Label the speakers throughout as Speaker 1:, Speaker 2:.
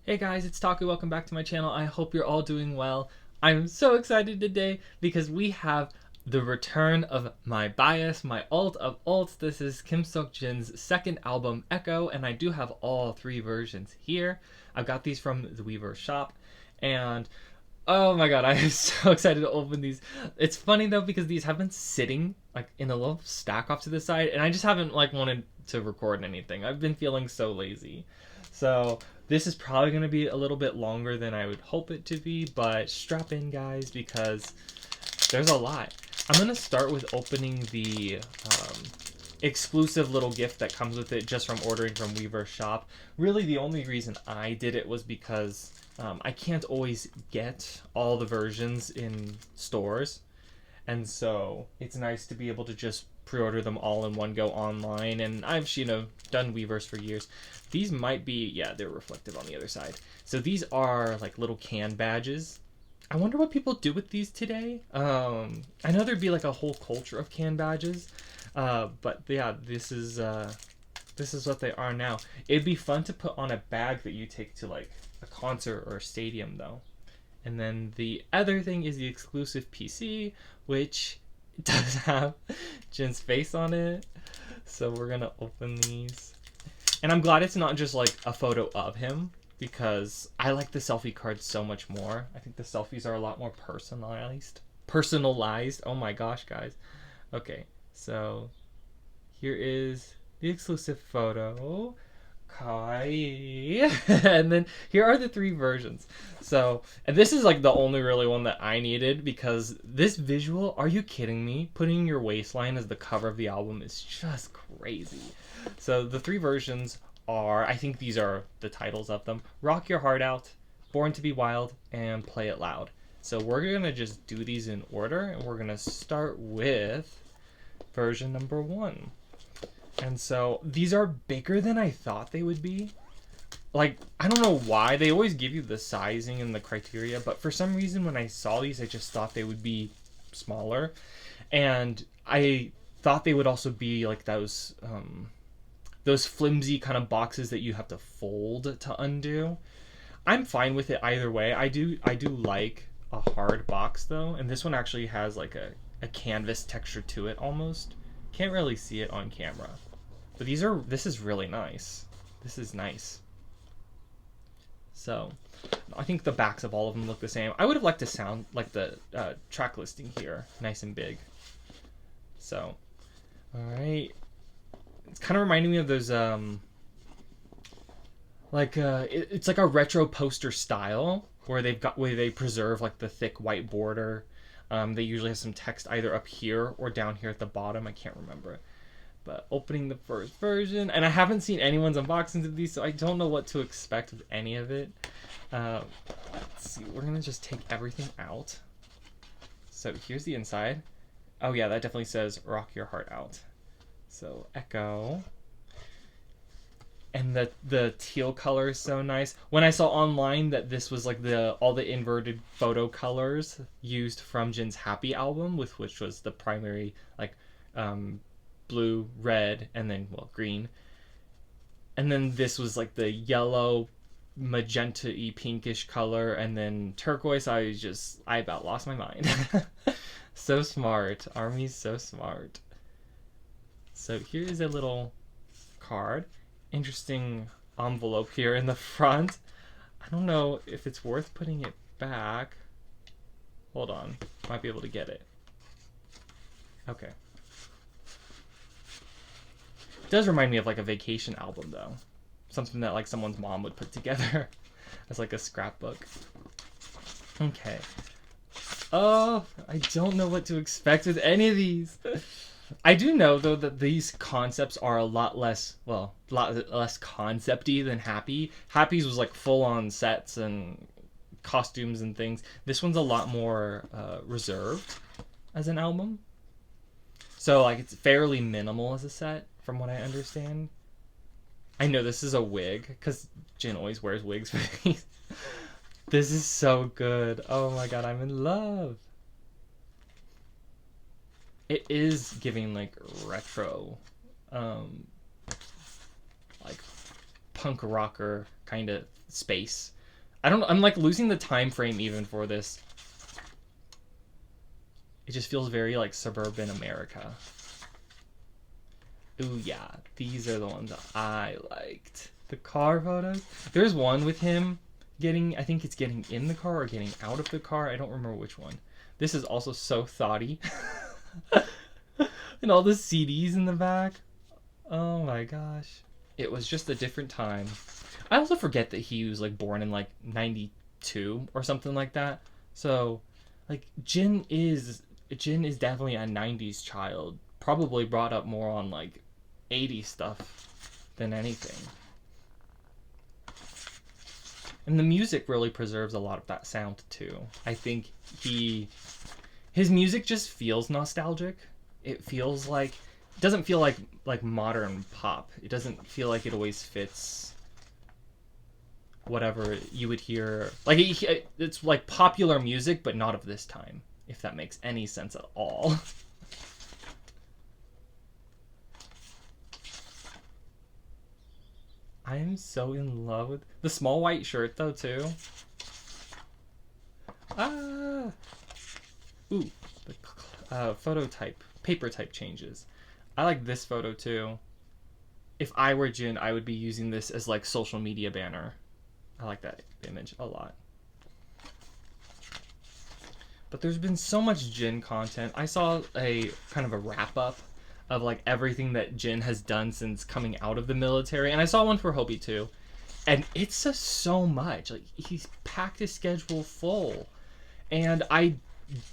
Speaker 1: Hey guys, it's Taku. Welcome back to my channel. I hope you're all doing well. I'm so excited today because we have the return of my bias, my alt of alts. This is Kim Seokjin's second album, Echo, and I do have all three versions here. I've got these from the Weverse Shop, and oh my god, I am so excited to open these. It's funny though because these have been sitting like in a little stack off to the side, and I just haven't like wanted to record anything. I've been feeling so lazy. So this is probably going to be a little bit longer than I would hope it to be, but strap in guys because there's a lot. I'm going to start with opening the exclusive little gift that comes with it just from ordering from Weverse Shop. Really the only reason I did it was because I can't always get all the versions in stores. And so it's nice to be able to just pre-order them all in one go online. And I've, done Weverse for years. These might be, yeah, they're reflective on the other side. So these are like little can badges. I wonder what people do with these today. I know there'd be like a whole culture of can badges. But yeah, this is what they are now. It'd be fun to put on a bag that you take to like a concert or a stadium though. And then the other thing is the exclusive PC, which does have Jin's face on it. So we're gonna open these. And I'm glad it's not just like a photo of him because I like the selfie cards so much more. I think the selfies are a lot more personalized. Oh my gosh, guys. Okay, so here is the exclusive photo. Kawaii. And then here are the three versions. So, and this is like the only really one that I needed because this visual, are you kidding me? Putting your waistline as the cover of the album is just crazy. So the three versions are, I think these are the titles of them: Rock Your Heart Out, Born to Be Wild, and Play It Loud. So we're gonna just do these in order, and we're gonna start with version number 1. And so these are bigger than I thought they would be. Like, I don't know why. They always give you the sizing and the criteria, but for some reason when I saw these, I just thought they would be smaller. And I thought they would also be like those flimsy kind of boxes that you have to fold to undo. I'm fine with it either way. I do like a hard box though, and this one actually has like a canvas texture to it almost. Can't really see it on camera. But this is really nice. This is nice. So, I think the backs of all of them look the same. I would have liked to sound like the track listing here, nice and big. So, alright. It's kind of reminding me of those, it's like a retro poster style where they preserve like the thick white border. They usually have some text either up here or down here at the bottom. I can't remember. But opening the first version, and I haven't seen anyone's unboxings of these, so I don't know what to expect with any of it. Let's see, we're gonna just take everything out. So here's the inside. Oh yeah, that definitely says Rock Your Heart Out. So Echo. And the teal color is so nice. When I saw online that this was like all the inverted photo colors used from Jin's Happy album, which was the primary like blue, red, and then green. And then this was like the yellow, magenta-y pinkish color, and then turquoise. I about lost my mind. So smart. ARMY's so smart. So here is a little card. Interesting envelope here in the front. I don't know if it's worth putting it back. Hold on. Might be able to get it. Okay. It does remind me of like a vacation album though. Something that like someone's mom would put together as like a scrapbook. Okay. Oh, I don't know what to expect with any of these. I do know though that these concepts are a lot less concept-y than Happy. Happy's was like full-on sets and costumes and things. This one's a lot more reserved as an album. So like it's fairly minimal as a set from what I understand. I know this is a wig because Jin always wears wigs for these. This is so good. Oh my god, I'm in love. It is giving like retro, like punk rocker kind of space. I'm like losing the time frame even for this. It just feels very like suburban America. Ooh, yeah, these are the ones I liked. The car photos. There's one with him getting, I think it's getting in the car or getting out of the car. I don't remember which one. This is also so thoughty. And all the CDs in the back. Oh my gosh. It was just a different time. I also forget that he was like born in like 92 or something like that. So like JIN is definitely a 90s child. Probably brought up more on like 80s stuff than anything. And the music really preserves a lot of that sound too. I think his music just feels nostalgic. It feels like, it doesn't feel like modern pop. It doesn't feel like it always fits whatever you would hear. Like it's like popular music, but not of this time, if that makes any sense at all. I am so in love with the small white shirt though too. Ah, ooh, the photo type, paper type changes. I like this photo too. If I were JIN, I would be using this as like social media banner. I like that image a lot. But there's been so much JIN content. I saw a kind of a wrap up of like everything that JIN has done since coming out of the military, and I saw one for Hobie too, and it's just so much. Like he's packed his schedule full, and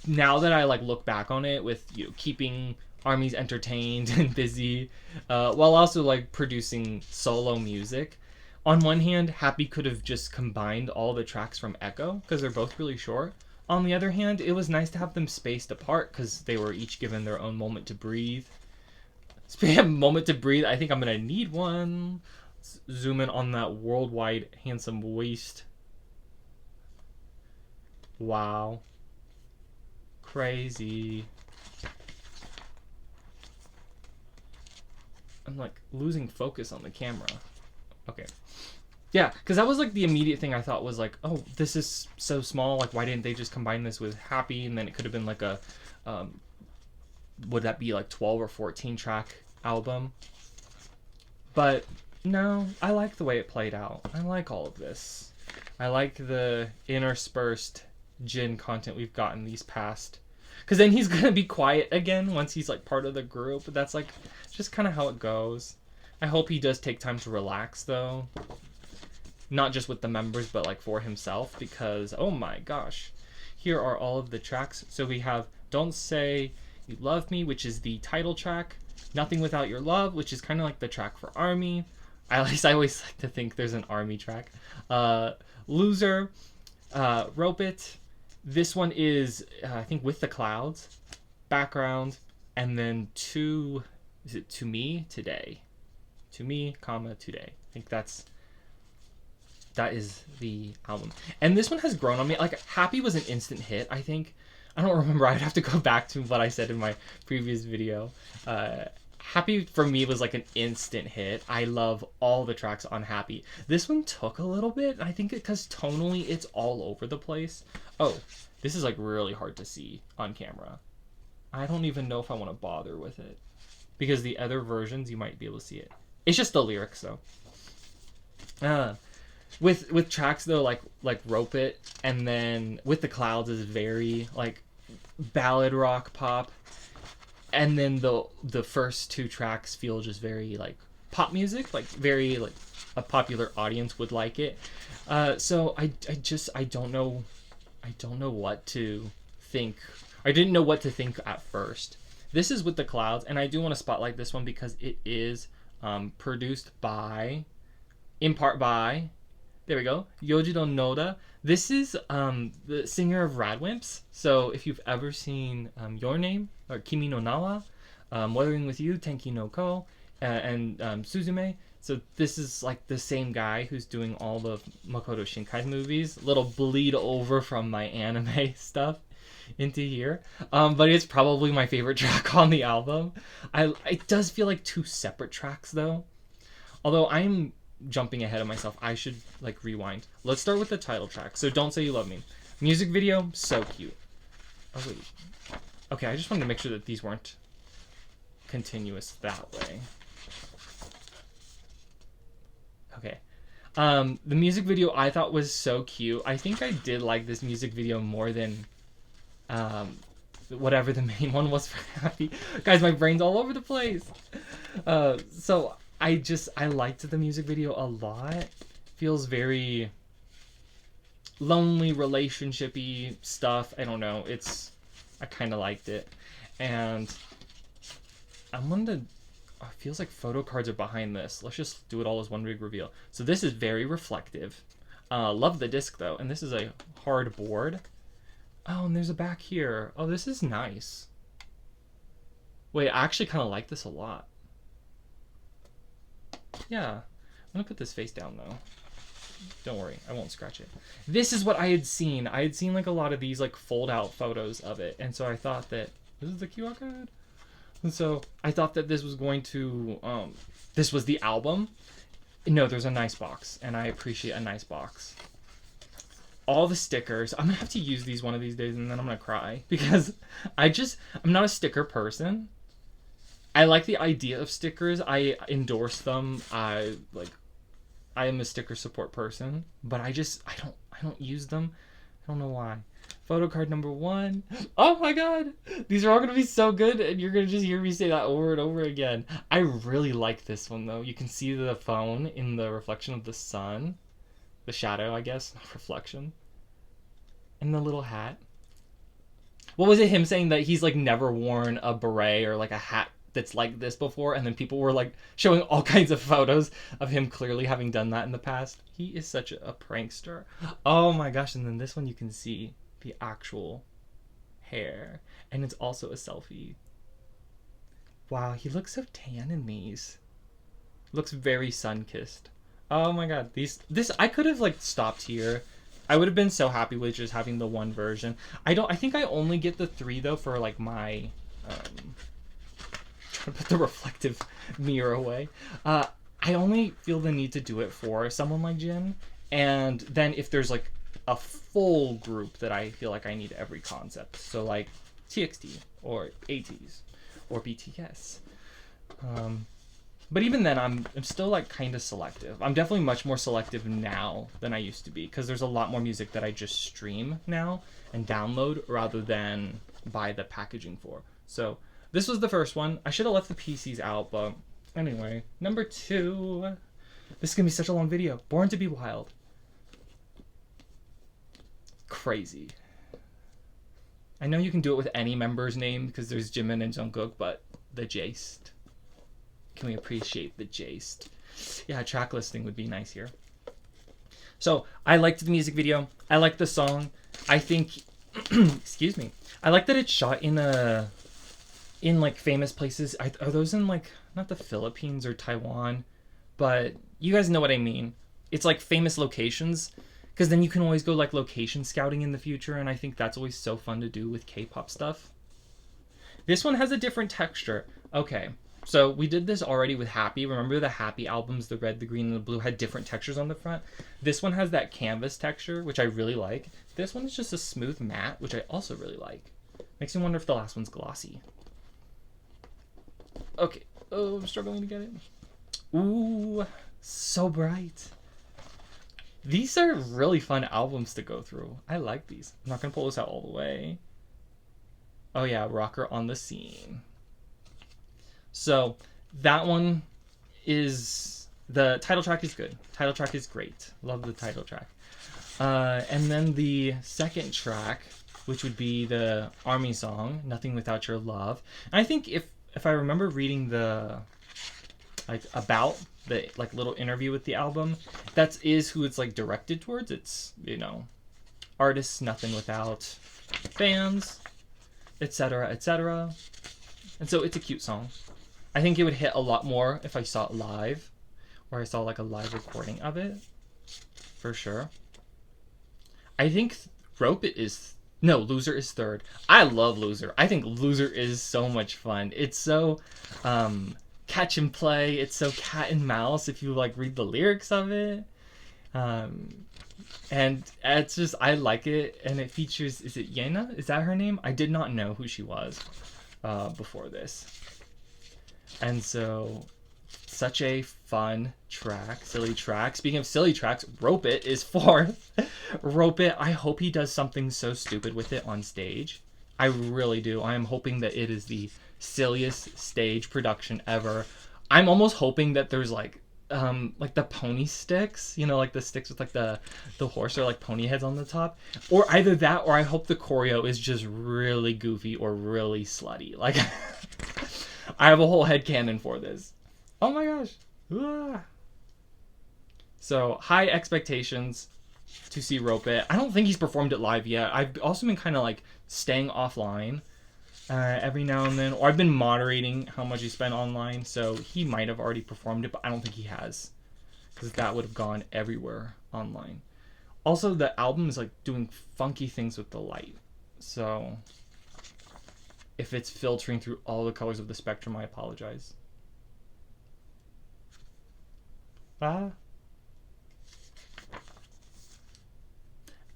Speaker 1: now that I like look back on it with keeping armies entertained and busy, while also like producing solo music. On one hand, Happy could have just combined all the tracks from Echo because they're both really short. On the other hand, it was nice to have them spaced apart because they were each given their own moment to breathe. Speaking of moment to breathe, I think I'm gonna need one. Let's zoom in on that worldwide handsome waist. Wow. Crazy. I'm like losing focus on the camera. Okay. Yeah, because that was like the immediate thing I thought was like, oh, this is so small. Like, why didn't they just combine this with Happy? And then it could have been like a, would that be like 12 or 14 track album? But no, I like the way it played out. I like all of this. I like the interspersed JIN content we've gotten these past. Because then he's going to be quiet again once he's like part of the group. That's like just kind of how it goes. I hope he does take time to relax though. Not just with the members, but like for himself, because oh my gosh. Here are all of the tracks. So we have Don't Say You Love Me, which is the title track. Nothing Without Your Love, which is kind of like the track for ARMY. At least I always like to think there's an ARMY track. Loser, Rope It. This one is, I think, With the Clouds. Background. And then To Me, Today. To Me, comma, Today. I think that is the album. And this one has grown on me. Like, Happy was an instant hit, I think. I don't remember. I'd have to go back to what I said in my previous video. Happy, for me, was like an instant hit. I love all the tracks on Happy. This one took a little bit. I think because tonally, it's all over the place. Oh, this is like really hard to see on camera. I don't even know if I want to bother with it. Because the other versions, you might be able to see it. It's just the lyrics, though. With tracks though, like Rope It, and then With the Clouds is very like ballad rock pop, and then the first two tracks feel just very like pop music, like very like a popular audience would like it. So I don't know what to think. I didn't know what to think at first. This is With the Clouds, and I do want to spotlight this one because it is produced by, in part by, there we go, Yojiro Noda. This is the singer of Radwimps. So if you've ever seen Your Name, or Kimi no Nawa, Weathering with You, Tenki no Ko, and Suzume. So this is like the same guy who's doing all the Makoto Shinkai movies. Little bleed over from my anime stuff into here. But it's probably my favorite track on the album. It does feel like two separate tracks though. Although I'm jumping ahead of myself. I should like rewind. Let's start with the title track. So Don't Say You Love Me. Music video, so cute. Oh wait. Okay, I just wanted to make sure that these weren't continuous that way. Okay. The music video I thought was so cute. I think I did like this music video more than whatever the main one was for Happy. Guys, my brain's all over the place. So I liked the music video a lot. Feels very lonely, relationship-y stuff. I don't know. I kind of liked it. And I'm gonna... Oh, it feels like photo cards are behind this. Let's just do it all as one big reveal. So this is very reflective. Love the disc, though. And this is a hard board. Oh, and there's a back here. Oh, this is nice. Wait, I actually kind of like this a lot. Yeah. I'm gonna put this face down, though. Don't worry, I won't scratch it. This is what I had seen. I had seen like a lot of these like fold out photos of it. And so I thought that this is the QR code. And so I thought that this was going to, this was the album. No, there's a nice box and I appreciate a nice box. All the stickers. I'm gonna have to use these one of these days and then I'm gonna cry because I'm not a sticker person. I like the idea of stickers. I endorse them. I am a sticker support person, but I don't use them. I don't know why. Photo card number 1. Oh my god! These are all gonna be so good, and you're gonna just hear me say that over and over again. I really like this one though. You can see the phone in the reflection of the sun. The shadow, I guess, not reflection. And the little hat. What was it him saying that he's like never worn a beret or like a hat that's like this before, and then people were like showing all kinds of photos of him clearly having done that in the past. He is such a prankster. Oh my gosh, and then this one you can see the actual hair, and it's also a selfie. Wow, he looks so tan in these. Looks very sun-kissed. Oh my god, this I could have like stopped here. I would have been so happy with just having the one version. I think I only get the 3 though for like my trying to put the reflective mirror away. I only feel the need to do it for someone like Jin, and then if there's like a full group that I feel like I need every concept. So like TXT or ATEEZ or BTS. But even then, I'm still like kind of selective. I'm definitely much more selective now than I used to be because there's a lot more music that I just stream now and download rather than buy the packaging for. So this was the first one. I should have left the PCs out, but anyway. Number 2. This is going to be such a long video. Born to be Wild. Crazy. I know you can do it with any member's name because there's Jimin and Jungkook, but the J-st. Can we appreciate the J-st? Yeah, a track listing would be nice here. So, I liked the music video. I liked the song. I think, excuse me. I like that it's shot in like famous places. Are those in like, not the Philippines or Taiwan, but you guys know what I mean. It's like famous locations, because then you can always go like location scouting in the future, and I think that's always so fun to do with K-pop stuff. This one has a different texture. Okay, so we did this already with Happy. Remember the Happy albums, the red, the green, and the blue had different textures on the front? This one has that canvas texture, which I really like. This one is just a smooth matte, which I also really like. Makes me wonder if the last one's glossy. Okay. Oh, I'm struggling to get it. Ooh, so bright. These are really fun albums to go through. I like these. I'm not going to pull this out all the way. Oh yeah, Rocker on the Scene. So, that one is... The title track is good. Title track is great. Love the title track. And then the second track, which would be the ARMY song, Nothing Without Your Love. And I think if I remember reading the... like about the like little interview with the album, that is who it's like directed towards. It's, you know, artists nothing without fans, etc., etc. And so it's a cute song. I think it would hit a lot more if I saw it live, or I saw like a live recording of it, for sure. I think Loser is third. I love Loser. I think Loser is so much fun. It's so catch and play. It's so cat and mouse if you like read the lyrics of it. And it's just, I like it. And it features, is it Yena? Is that her name? I did not know who she was before this. And so, such a fun track, silly track. Speaking of silly tracks, Rope It is fourth. Rope It, I hope he does something so stupid with it on stage. I really do. I am hoping that it is the silliest stage production ever. I'm almost hoping that there's like the pony sticks, you know, like the sticks with like the horse or like pony heads on the top, or either that, or I hope the choreo is just really goofy or really slutty. Like, I have a whole headcanon for this. Oh my gosh. Ah. So high expectations to see Rope It. I don't think he's performed it live yet. I've also been kind of like staying offline every now and then, or I've been moderating how much he spent online, so he might have already performed it, but I don't think he has, because that would have gone everywhere online. Also, the album is like doing funky things with the light, so if it's filtering through all the colors of the spectrum, I apologize.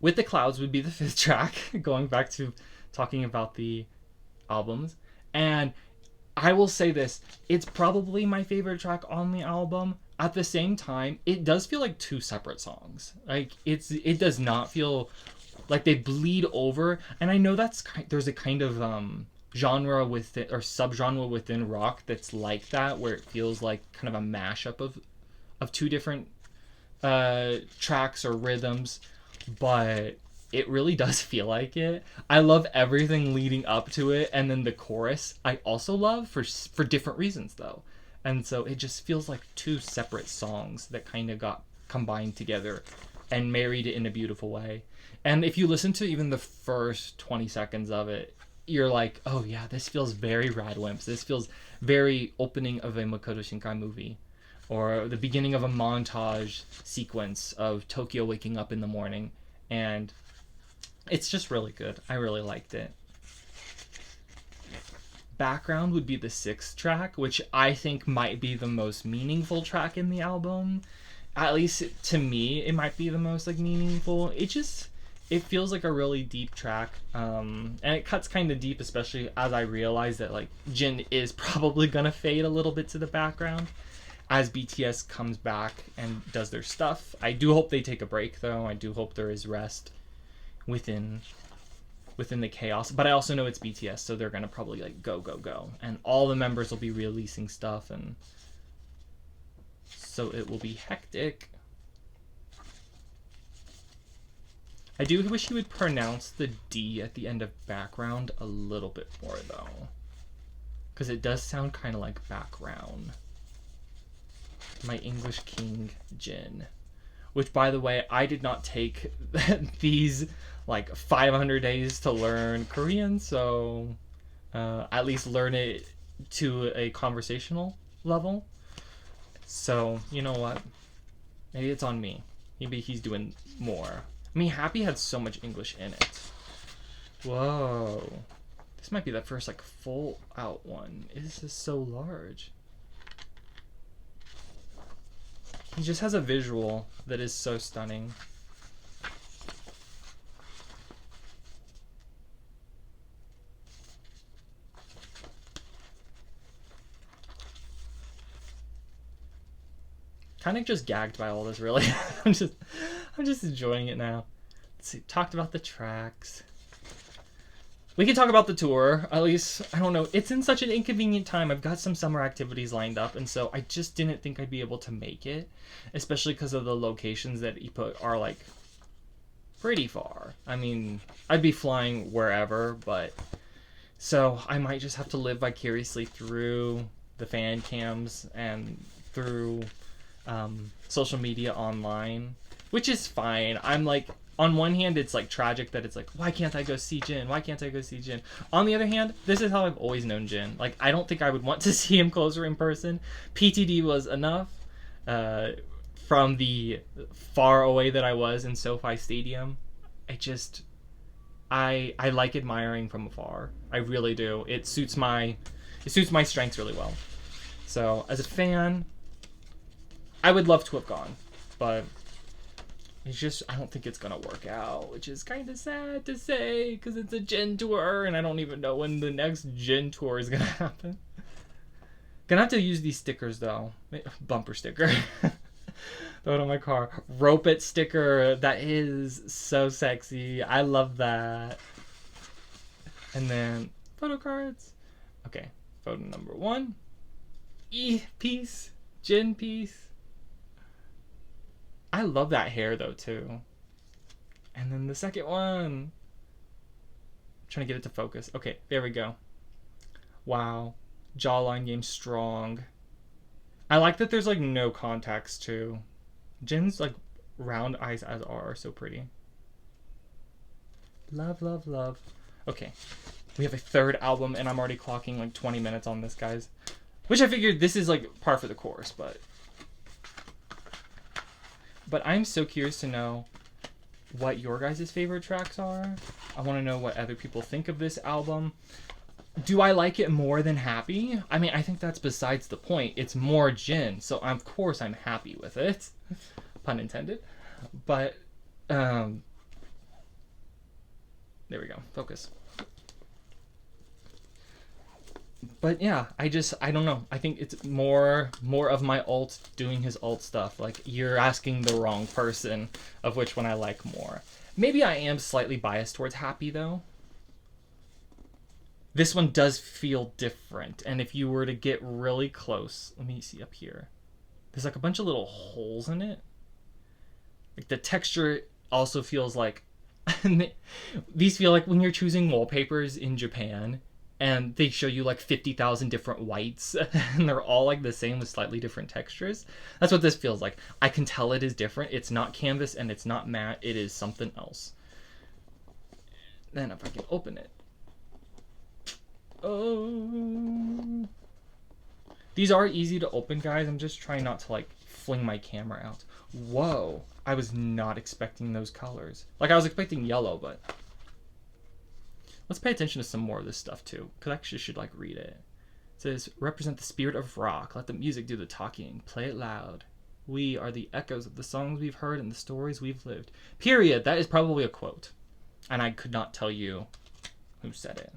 Speaker 1: With the Clouds would be the fifth track, going back to talking about the albums. And I will say this, it's probably my favorite track on the album. At the same time, it does feel like two separate songs. Like, it does not feel like they bleed over. And I know there's a kind of genre within, or subgenre within rock that's like that, where it feels like kind of a mashup of two different tracks or rhythms, but it really does feel like it. I love everything leading up to it, and then the chorus I also love for different reasons though. And so it just feels like two separate songs that kind of got combined together and married in a beautiful way. And if you listen to even the first 20 seconds of it, you're like, oh yeah, this feels very Radwimps. This feels very opening of a Makoto Shinkai movie, or the beginning of a montage sequence of Tokyo waking up in the morning. And it's just really good. I really liked it. Background would be the sixth track, which I think might be the most meaningful track in the album. At least to me, it might be the most like meaningful. It feels like a really deep track, and it cuts kind of deep, especially as I realize that like Jin is probably gonna fade a little bit to the background as BTS comes back and does their stuff. I do hope they take a break though. I do hope there is rest within the chaos, but I also know it's BTS, so they're gonna probably like go, and all the members will be releasing stuff, and so it will be hectic. I do wish he would pronounce the D at the end of background a little bit more though, because it does sound kind of like background. My English King Jin, which by the way, I did not take these like 500 days to learn Korean, so at least learn it to a conversational level. So you know what, maybe it's on me. Maybe he's doing more. I mean, Happy had so much English in it. Whoa, this might be the first like full out one. This is so large. He just has a visual that is so stunning. Kind of just gagged by all this, really. I'm just enjoying it now. Let's see, talked about the tracks. We can talk about the tour, at least, I don't know. It's in such an inconvenient time. I've got some summer activities lined up, and so I just didn't think I'd be able to make it, especially because of the locations that he put are, like, pretty far. I mean, I'd be flying wherever, but so I might just have to live vicariously through the fan cams and through social media online, which is fine. I'm like, on one hand, it's like tragic that it's like, why can't I go see Jin? Why can't I go see Jin? On the other hand, this is how I've always known Jin. Like, I don't think I would want to see him closer in person. PTD was enough from the far away that I was in SoFi Stadium. I like admiring from afar. I really do. It suits my strengths really well. So as a fan, I would love to have gone, but it's just, I don't think it's gonna work out, which is kind of sad to say because it's a JIN tour and I don't even know when the next JIN tour is gonna happen. Gonna have to use these stickers though. Bumper sticker. Throw it on my car. Rope it sticker. That is so sexy. I love that. And then photo cards. Okay, photo number 1. Piece. JIN piece. I love that hair though too. And then the second one. I'm trying to get it to focus. Okay, there we go. Wow. Jawline game strong. I like that there's like no contacts too. JIN's like round eyes as are so pretty. Love, love, love. Okay. We have a third album and I'm already clocking like 20 minutes on this, guys. Which I figured this is like par for the course, but I'm so curious to know what your guys' favorite tracks are. I want to know what other people think of this album. Do I like it more than Happy? I mean, I think that's besides the point. It's more JIN, so of course I'm happy with it. Pun intended. But, there we go. Focus. But yeah, I don't know. I think it's more of my alt doing his alt stuff. Like, you're asking the wrong person of which one I like more. Maybe I am slightly biased towards Happy, though. This one does feel different. And if you were to get really close, let me see up here. There's like a bunch of little holes in it. Like the texture also feels like, these feel like when you're choosing wallpapers in Japan and they show you like 50,000 different whites and they're all like the same with slightly different textures. That's what this feels like. I can tell it is different. It's not canvas and it's not matte. It is something else. Then if I can open it. Oh. These are easy to open, guys. I'm just trying not to like fling my camera out. Whoa. I was not expecting those colors. Like I was expecting yellow, but let's pay attention to some more of this stuff too, because I actually should like read it. It says, represent the spirit of rock. Let the music do the talking. Play it loud. We are the echoes of the songs we've heard and the stories we've lived. Period. That is probably a quote. And I could not tell you who said it.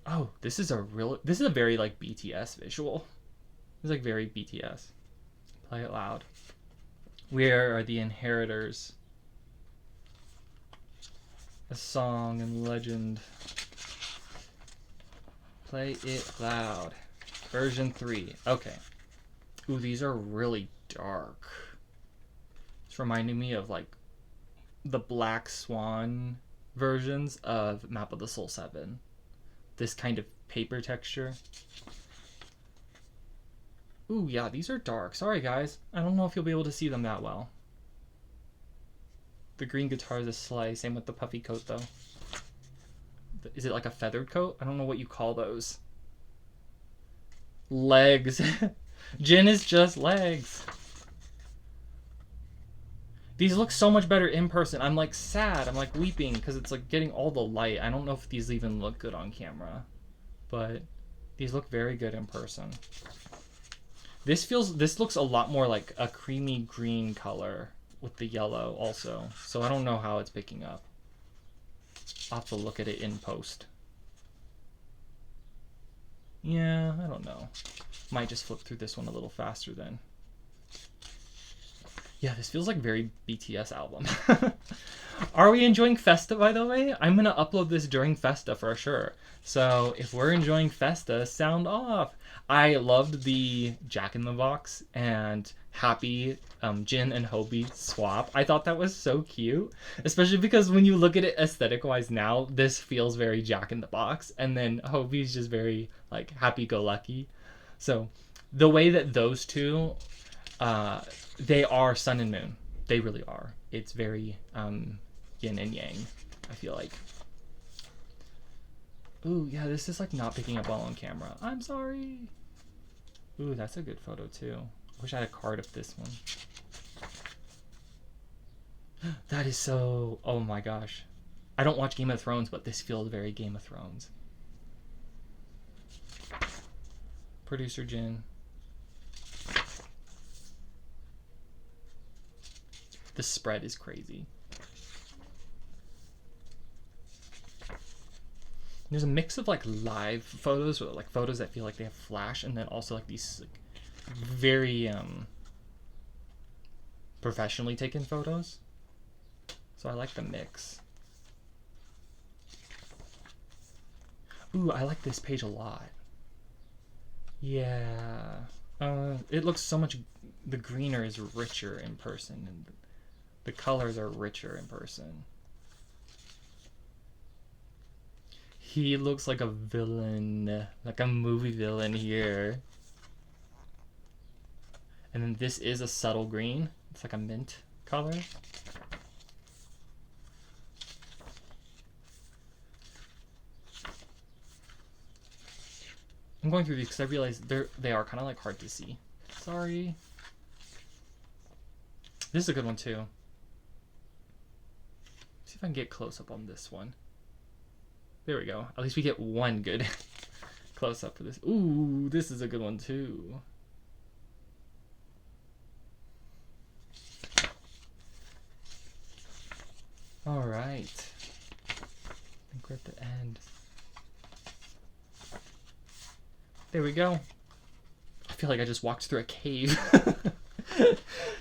Speaker 1: Oh, this is a very like BTS visual. It's like very BTS. Play it loud. Where are the inheritors? A song and legend. Play it loud. Version 3. Okay. Ooh, these are really dark. It's reminding me of like the Black Swan versions of Map of the Soul 7. This kind of paper texture. Ooh, yeah, these are dark. Sorry, guys. I don't know if you'll be able to see them that well. The green guitar is a sleigh. Same with the puffy coat, though. Is it like a feathered coat? I don't know what you call those. Legs. JIN is just legs. These look so much better in person. I'm like sad. I'm like weeping because it's like getting all the light. I don't know if these even look good on camera, but these look very good in person. This looks a lot more like a creamy green color with the yellow also. So I don't know how it's picking up. I'll have to look at it in post. Yeah, I don't know. Might just flip through this one a little faster then. Yeah, this feels like very BTS album. Are we enjoying Festa, by the way? I'm going to upload this during Festa for sure. So if we're enjoying Festa, sound off. I loved the Jack in the Box and Happy JIN and Hobie swap. I thought that was so cute. Especially because when you look at it aesthetic-wise now, this feels very Jack in the Box. And then Hobie's just very like happy-go-lucky. So the way that those two... they are sun and moon. They really are. It's very yin and yang, I feel like. Ooh, yeah, this is like not picking up well on camera. I'm sorry. Ooh, that's a good photo too. I wish I had a card of this one. That is so... Oh my gosh. I don't watch Game of Thrones, but this feels very Game of Thrones. Producer Jin. The spread is crazy. There's a mix of like live photos, or like photos that feel like they have flash, and then also like these like, very professionally taken photos. So I like the mix. Ooh, I like this page a lot. Yeah. It looks so much, the greener is richer in person, and the colors are richer in person. He looks like a villain, like a movie villain here. And then this is a subtle green. It's like a mint color. I'm going through these because I realize they are kind of like hard to see. Sorry. This is a good one too. See if I can get close up on this one. There we go. At least we get one good close up for this. Ooh, this is a good one too. All right. I think we're at the end. There we go. I feel like I just walked through a cave.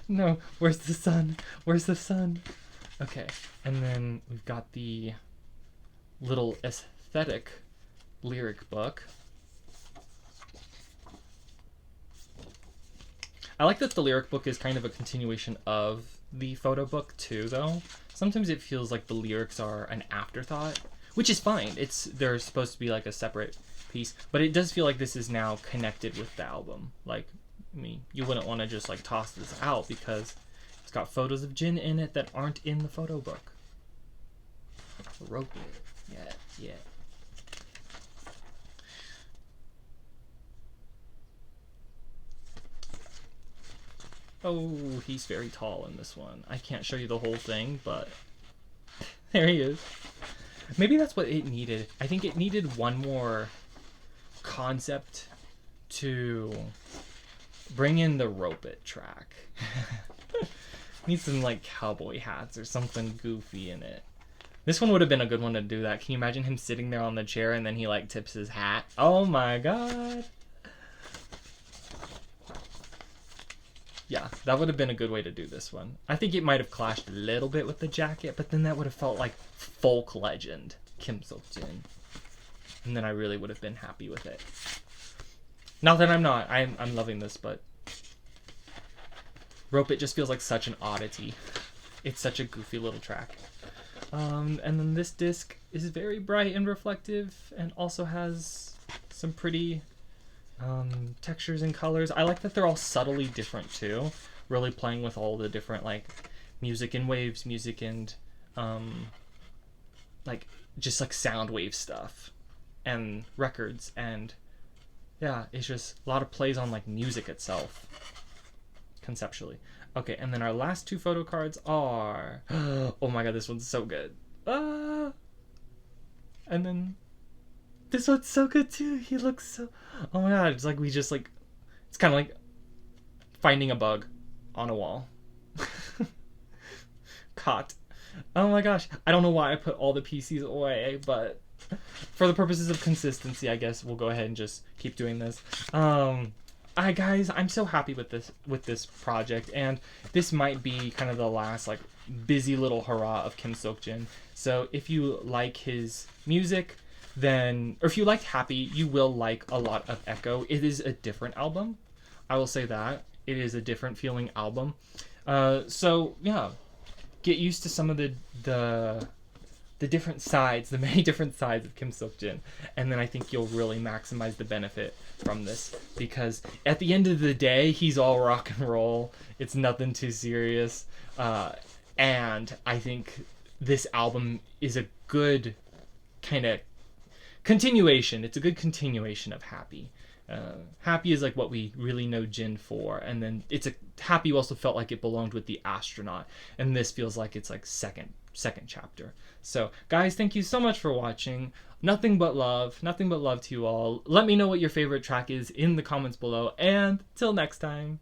Speaker 1: No, where's the sun? Where's the sun? Okay, and then we've got the little aesthetic lyric book. I like that the lyric book is kind of a continuation of the photo book too, though. Sometimes it feels like the lyrics are an afterthought, which is fine. They're supposed to be like a separate piece, but it does feel like this is now connected with the album. Like, I mean, you wouldn't want to just like toss this out because it's got photos of Jin in it that aren't in the photo book. Rope it. Yeah. Oh, he's very tall in this one. I can't show you the whole thing, but there he is. Maybe that's what it needed. I think it needed one more concept to bring in the Rope It track. Need some like cowboy hats or something goofy in it. This one would have been a good one to do that. Can you imagine him sitting there on the chair and then he like tips his hat? Oh my god. Yeah, that would have been a good way to do this one. I think it might have clashed a little bit with the jacket, but then that would have felt like folk legend Kim Seokjin. And then I really would have been happy with it. Not that I'm not. I'm loving this, but Rope It just feels like such an oddity. It's such a goofy little track. And then this disc is very bright and reflective and also has some pretty textures and colors. I like that they're all subtly different too, really playing with all the different like music and waves, music and like just like sound wave stuff and records, and yeah, it's just a lot of plays on like music itself conceptually. Okay, and then our last two photo cards are oh my god, this one's so good. And then this one's so good too. He looks so... Oh my god, it's like we just like... It's kind of like finding a bug on a wall. Caught. Oh my gosh. I don't know why I put all the PCs away, but for the purposes of consistency, I guess we'll go ahead and just keep doing this. Guys, I'm so happy with this project, and this might be kind of the last like busy little hurrah of Kim Seokjin. So if you like his music, then, or if you liked Happy, you will like a lot of Echo. It is a different album. I will say that. It is a different feeling album. So yeah, get used to some of the different sides, the many different sides of Kim Seokjin, and then I think you'll really maximize the benefit from this, because at the end of the day, he's all rock and roll. It's nothing too serious, and I think this album is a good kind of continuation. It's a good continuation of Happy. Happy is like what we really know Jin for, and then Happy also felt like it belonged with the astronaut, and this feels like it's like second second chapter. So guys, thank you so much for watching. Nothing but love to you all. Let me know what your favorite track is in the comments below, and till next time.